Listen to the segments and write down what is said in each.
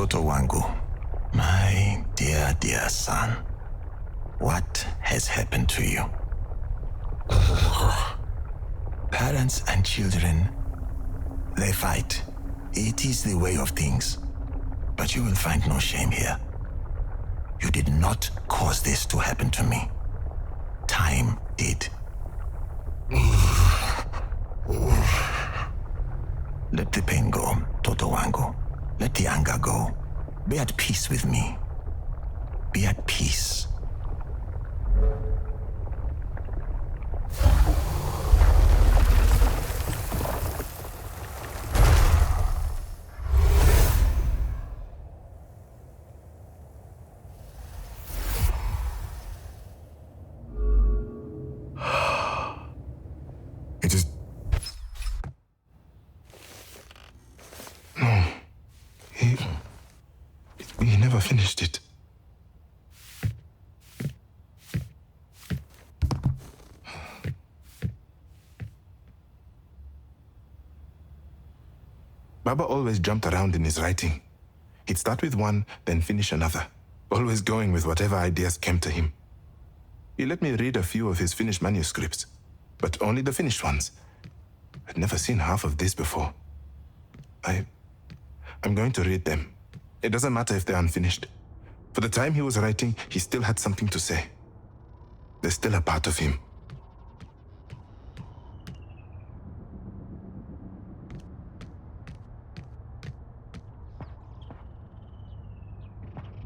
Toto Wangu, my dear, dear son, what has happened to you? Parents and children, they fight. It is the way of things. But you will find no shame here. You did not cause this to happen to me. Time did. Let the pain go, Toto Wangu. Let the anger go. Be at peace with me. Be at peace. It is... No. He never finished it. Baba always jumped around in his writing. He'd start with one, then finish another, always going with whatever ideas came to him. He let me read a few of his finished manuscripts, but only the finished ones. I'd never seen half of this before. I'm going to read them. It doesn't matter if they're unfinished. For the time he was writing, he still had something to say. They're still a part of him.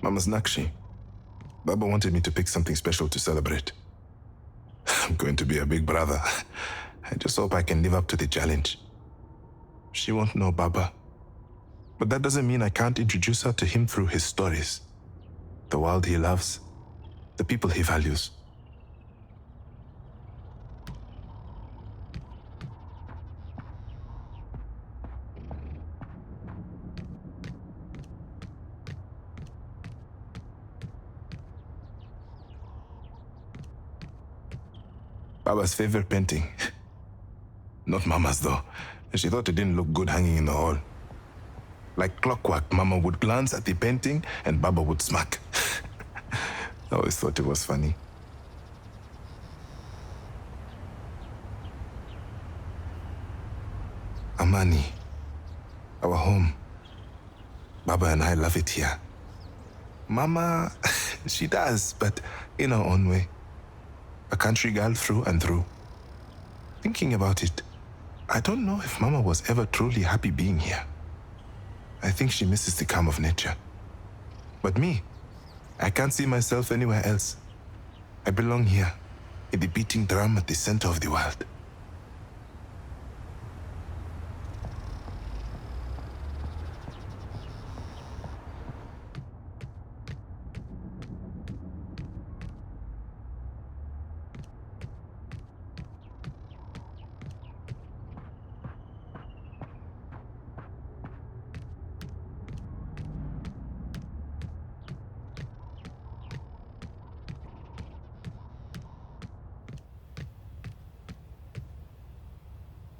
Mama's Nakshi. Baba wanted me to pick something special to celebrate. I'm going to be a big brother. I just hope I can live up to the challenge. She won't know Baba. But that doesn't mean I can't introduce her to him through his stories. The world he loves, the people he values. Baba's favorite painting. Not Mama's though. She thought it didn't look good hanging in the hall. Like clockwork, Mama would glance at the painting and Baba would smirk. I always thought it was funny. Amani, our home. Baba and I love it here. Mama, she does, but in her own way. A country girl through and through. Thinking about it, I don't know if Mama was ever truly happy being here. I think she misses the calm of nature. But me, I can't see myself anywhere else. I belong here, in the beating drum at the center of the world.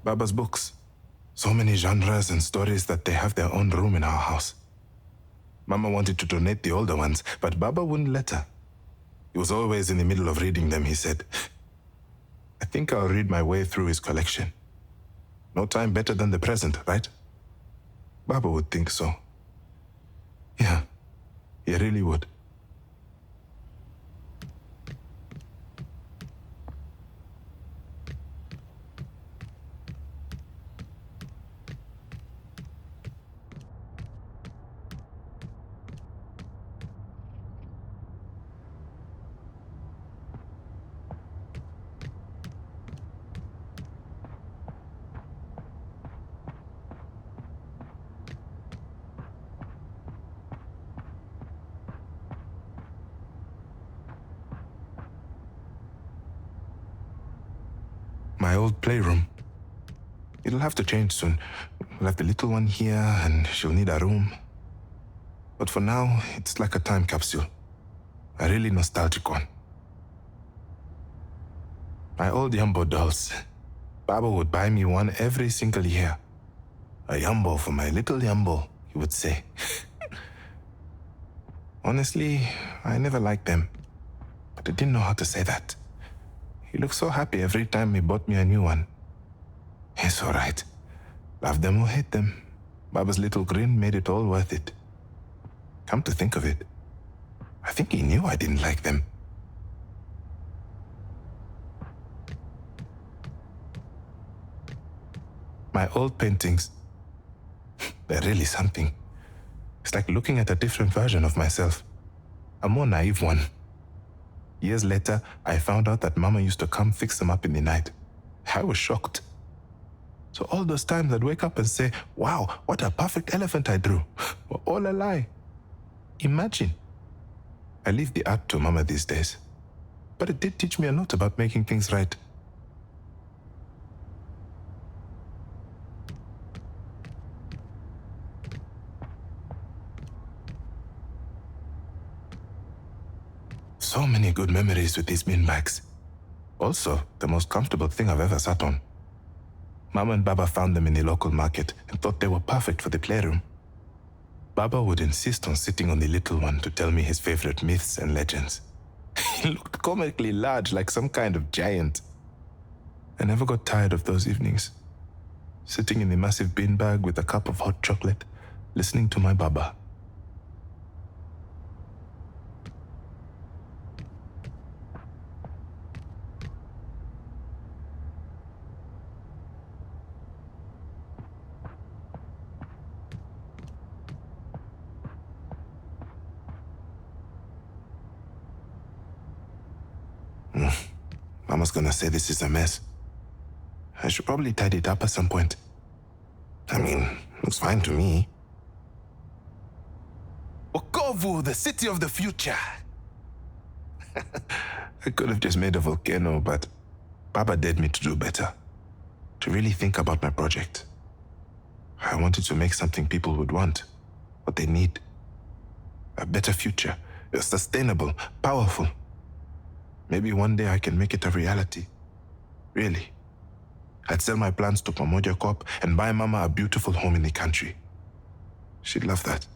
Baba's books. So many genres and stories that they have their own room in our house. Mama wanted to donate the older ones, but Baba wouldn't let her. He was always in the middle of reading them, he said. I think I'll read my way through his collection. No time better than the present, right? Baba would think so. Yeah, he really would. My old playroom. It'll have to change soon. We'll have the little one here, and she'll need a room. But for now, it's like a time capsule. A really nostalgic one. My old Yambo dolls. Baba would buy me one every single year. A Yambo for my little Yambo, he would say. Honestly, I never liked them, but I didn't know how to say that. He looked so happy every time he bought me a new one. It's all right. Love them or hate them, Baba's little grin made it all worth it. Come to think of it, I think he knew I didn't like them. My old paintings, they're really something. It's like looking at a different version of myself, a more naive one. Years later, I found out that Mama used to come fix them up in the night. I was shocked. So all those times I'd wake up and say, wow, what a perfect elephant I drew, were all a lie. Imagine. I leave the art to Mama these days, but it did teach me a lot about making things right. So many good memories with these bin bags. Also, the most comfortable thing I've ever sat on. Mama and Baba found them in the local market and thought they were perfect for the playroom. Baba would insist on sitting on the little one to tell me his favorite myths and legends. He looked comically large, like some kind of giant. I never got tired of those evenings, sitting in the massive beanbag with a cup of hot chocolate, listening to my Baba. Mama's gonna say this is a mess. I should probably tidy it up at some point. I mean, looks fine to me. Okovu, the city of the future. I could have just made a volcano, but Baba dared me to do better. To really think about my project. I wanted to make something people would want, what they need. A better future, sustainable, powerful. Maybe one day I can make it a reality. Really. I'd sell my plans to Pamoja Corp and buy Mama a beautiful home in the country. She'd love that.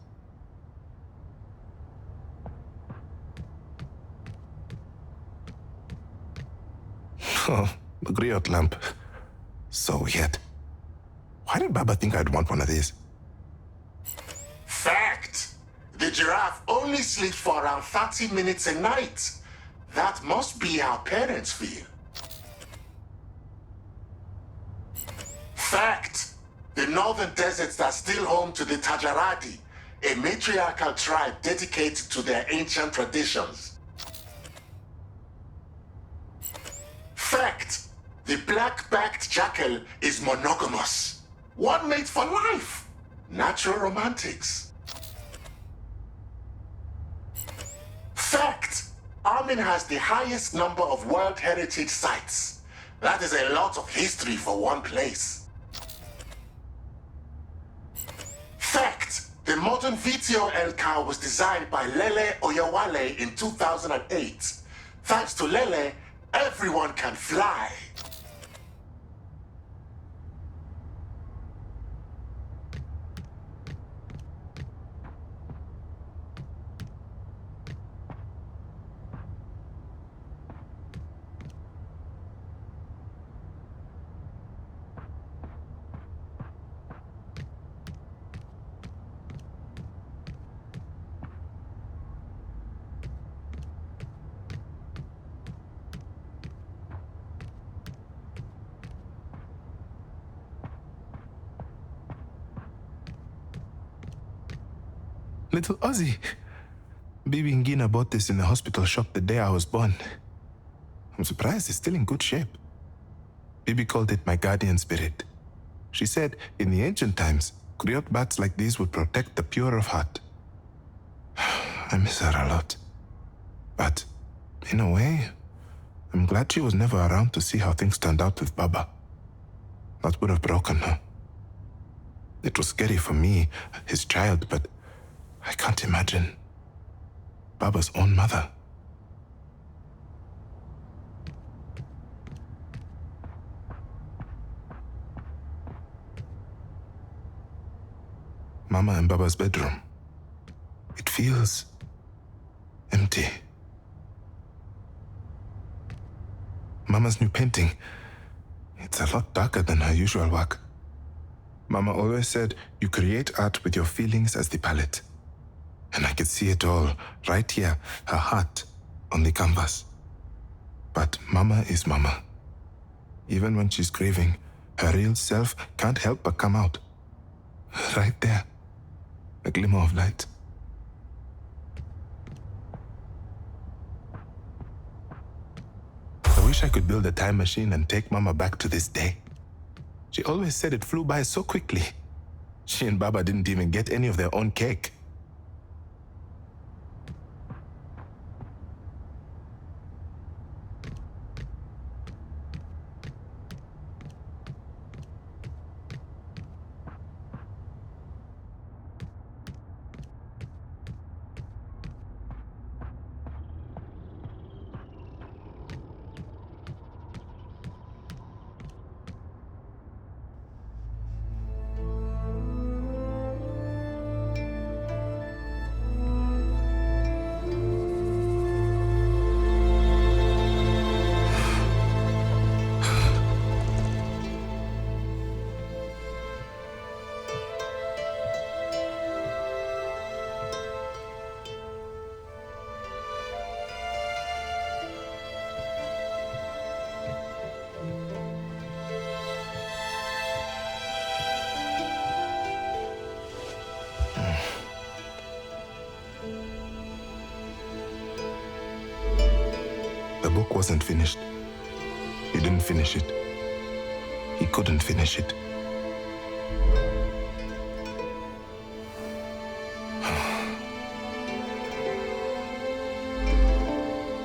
Oh, the griot lamp. So weird. Why did Baba think I'd want one of these? Fact! The giraffe only sleeps for around 30 minutes a night. That must be how parents feel. Fact! The northern deserts are still home to the Tajaradi, a matriarchal tribe dedicated to their ancient traditions. Fact! The black-backed jackal is monogamous. One mate for life. Natural romantics. Fact! Armin has the highest number of World Heritage Sites. That is a lot of history for one place. Fact! The modern VTOL car was designed by Lele Oyewale in 2008. Thanks to Lele, everyone can fly. Little Ozzy. Bibi Ngina bought this in the hospital shop the day I was born. I'm surprised it's still in good shape. Bibi called it my guardian spirit. She said in the ancient times, griot bats like these would protect the pure of heart. I miss her a lot. But, in a way, I'm glad she was never around to see how things turned out with Baba. That would have broken her. It was scary for me, his child, but I can't imagine Baba's own mother. Mama and Baba's bedroom. It feels pretty. Mama's new painting, it's a lot darker than her usual work. Mama always said you create art with your feelings as the palette. And I could see it all right here, her heart on the canvas. But Mama is Mama. Even when she's grieving, her real self can't help but come out. Right there, a glimmer of light. I wish I could build a time machine and take Mama back to this day. She always said it flew by so quickly. She and Baba didn't even get any of their own cake. The book wasn't finished. He didn't finish it. He couldn't finish it.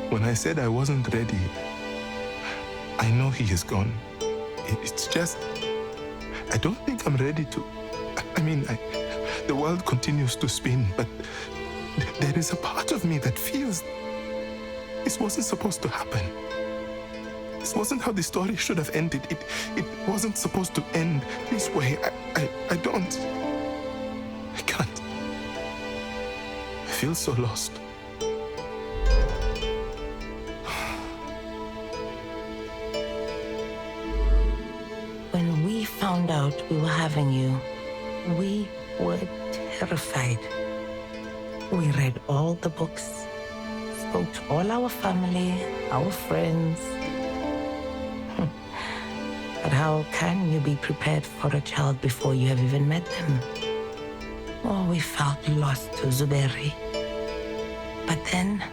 When I said I wasn't ready, I know he is gone. It's just, I don't think I'm ready to. The world continues to spin, but there is a part of me that feels this wasn't supposed to happen. This wasn't how the story should have ended. It wasn't supposed to end this way. I don't. I can't. I feel so lost. When we found out we were having you, we were terrified. We read all the books, spoke to all our family, our friends. But how can you be prepared for a child before you have even met them? Oh, we felt lost to Zuberi. But then,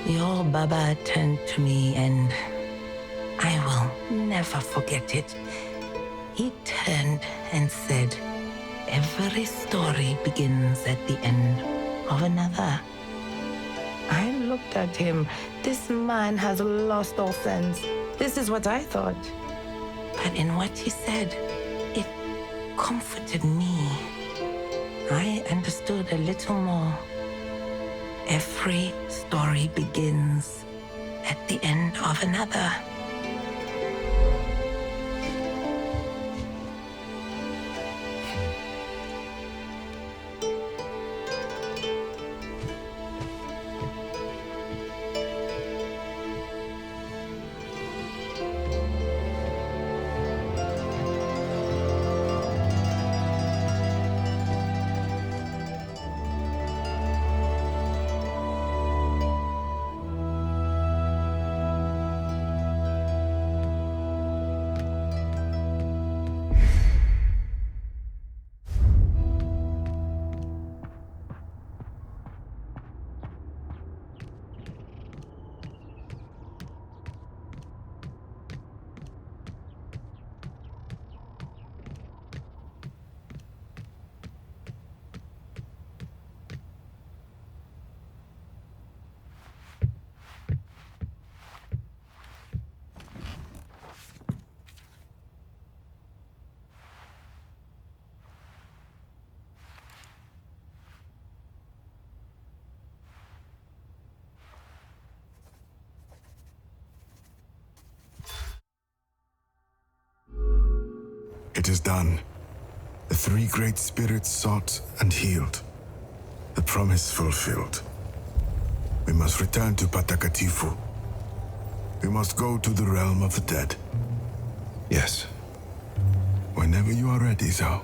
your Baba turned to me and I will never forget it. He turned and said, every story begins at the end of another. I looked at him. This man has lost all sense. This is what I thought. But in what he said, it comforted me. I understood a little more. Every story begins at the end of another. It is done. The three great spirits sought and healed. The promise fulfilled. We must return to Patakatifu. We must go to the realm of the dead. Yes. Whenever you are ready, Zhao.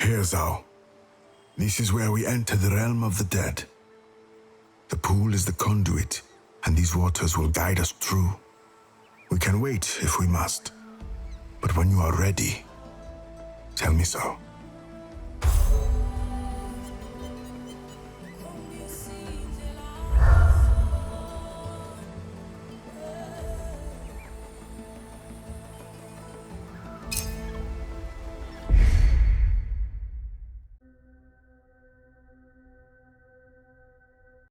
Here, Zhao. This is where we enter the realm of the dead. The pool is the conduit, and these waters will guide us through. We can wait if we must, but when you are ready, tell me so.